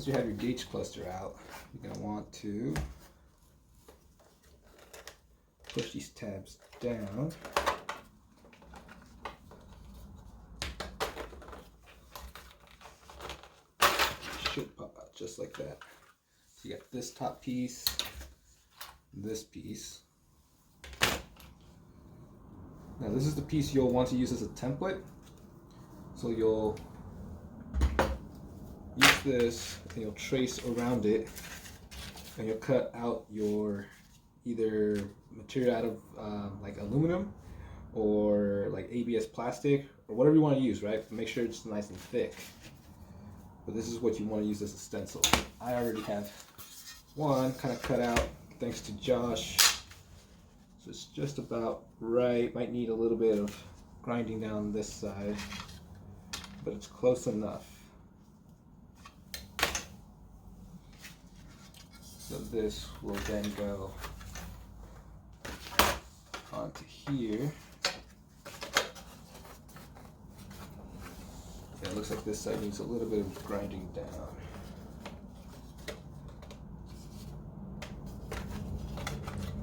once you have your gauge cluster out, you're going to want to push these tabs down. Should pop out just like that. So you got this top piece, this piece. Now this is the piece you'll want to use as a template. So you'll use this and you'll trace around it, and you'll cut out your either material out of like aluminum or like ABS plastic or whatever you want to use, right? Make sure it's nice and thick. But this is what you want to use as a stencil. I already have one kind of cut out thanks to Josh. So it's just about right. Might need a little bit of grinding down this side, but it's close enough. So this will then go onto here. Yeah, it looks like this side needs a little bit of grinding down.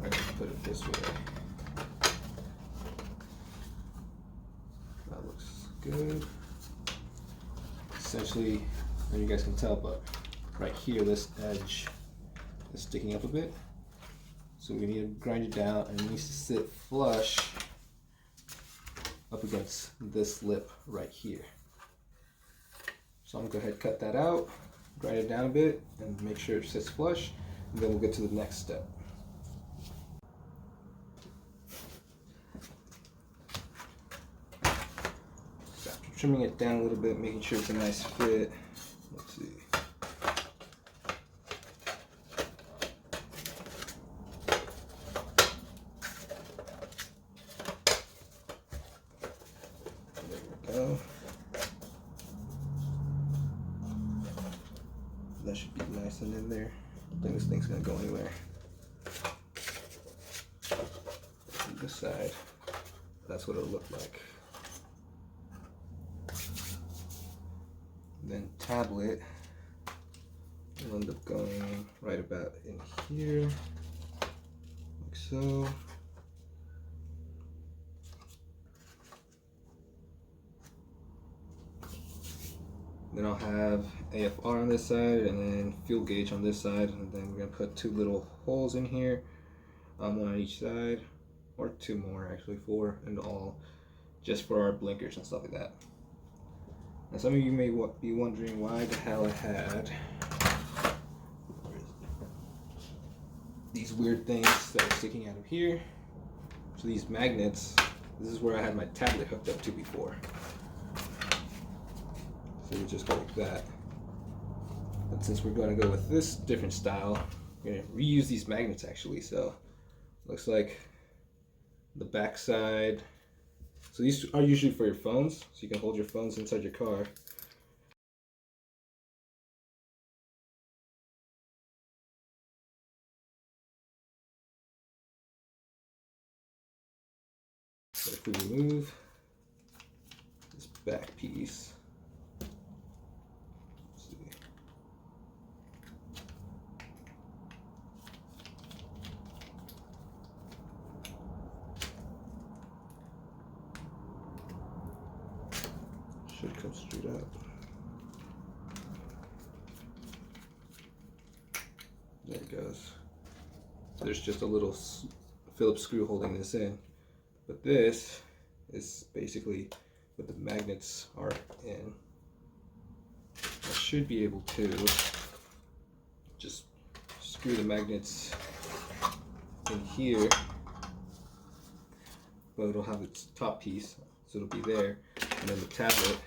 I can put it this way. That looks good. Essentially, I don't know if you guys can tell, but right here, this edge is sticking up a bit. So we need to grind it down, and it needs to sit flush up against this lip right here. So I'm gonna go ahead and cut that out, grind it down a bit, and make sure it sits flush, and then we'll get to the next step. So after trimming it down a little bit, making sure it's a nice fit, let's see. There we go. That should be nice and in there. I don't think this thing's gonna go anywhere. On this side, that's what it'll look like. Then tablet will end up going right about in here, like so. Then I'll have AFR on this side and then fuel gauge on this side, and then we're gonna put two little holes in here, one on each side, or two more actually, 4 in all, just for our blinkers and stuff like that. Now some of you may be wondering why the hell I had these weird things that are sticking out of here. So these magnets, this is where I had my tablet hooked up to before. So we just go like that. But since we're going to go with this different style, we're going to reuse these magnets actually. So looks like the back side. So these are usually for your phones, so you can hold your phones inside your car. So if we remove this back piece, should come straight up. There it goes. There's just a little Phillips screw holding this in, but this is basically what the magnets are in. I should be able to just screw the magnets in here, but it'll have its top piece, so it'll be there. And then the tablet,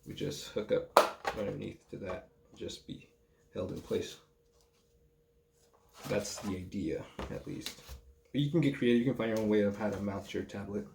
we just hook up underneath to that, just be held in place. That's the idea, at least. But you can get creative, you can find your own way of how to mount your tablet.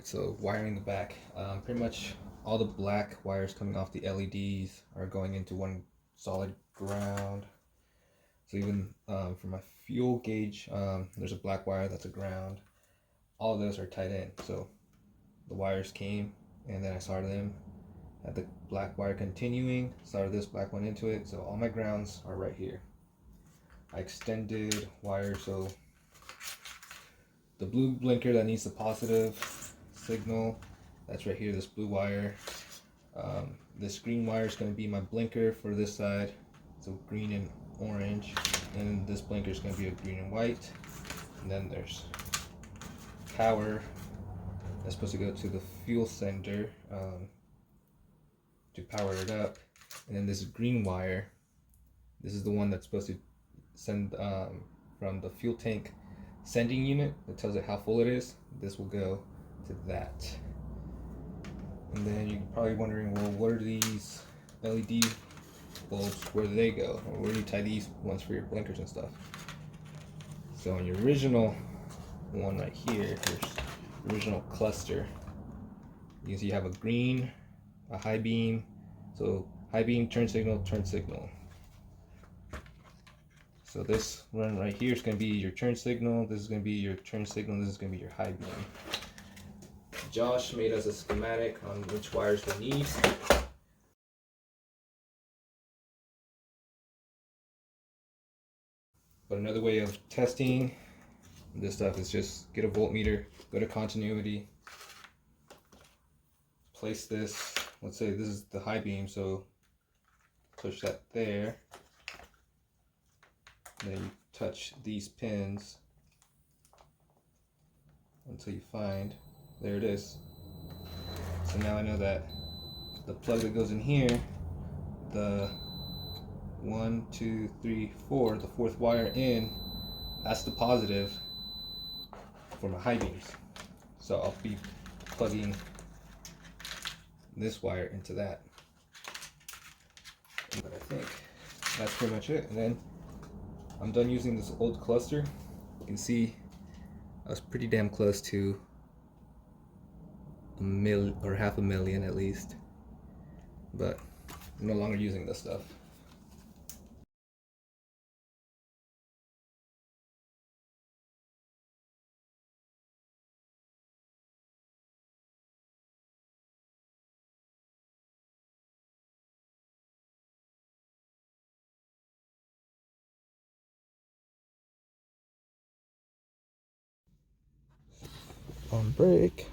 Alright, so wiring the back. Pretty much all the black wires coming off the LEDs are going into one solid ground. So even for my fuel gauge, there's a black wire that's a ground. All of those are tied in. So the wires came and then I soldered them. Had the black wire continuing, soldered this black one into it. So all my grounds are right here. I extended wire, so the blue blinker that needs the positive signal, that's right here, this blue wire. This green wire is going to be my blinker for this side, so green and orange, and this blinker is going to be a green and white. And then there's power that's supposed to go to the fuel sender to power it up, and then this green wire, this is the one that's supposed to send from the fuel tank sending unit that tells it how full it is. This will go to that. And then you're probably wondering, well, what are these LED bulbs? Where do they go? Or where do you tie these ones for your blinkers and stuff? So on your original one right here, there's original cluster. You can see you have a green, a high beam. So high beam, turn signal, turn signal. So this one right here is going to be your turn signal. This is going to be your turn signal. This is going to be your high beam. Josh made us a schematic on which wires we need. But another way of testing this stuff is just get a voltmeter, go to continuity, place this, let's say this is the high beam, so push that there. Then you touch these pins until you find, there it is. So now I know that the plug that goes in here, the 1, 2, 3, 4, the fourth wire in, that's the positive for my high beams. So I'll be plugging this wire into that. But I think that's pretty much it. And then I'm done using this old cluster. You can see I was pretty damn close to a mil or half a million at least, but I'm no longer using this stuff. On break.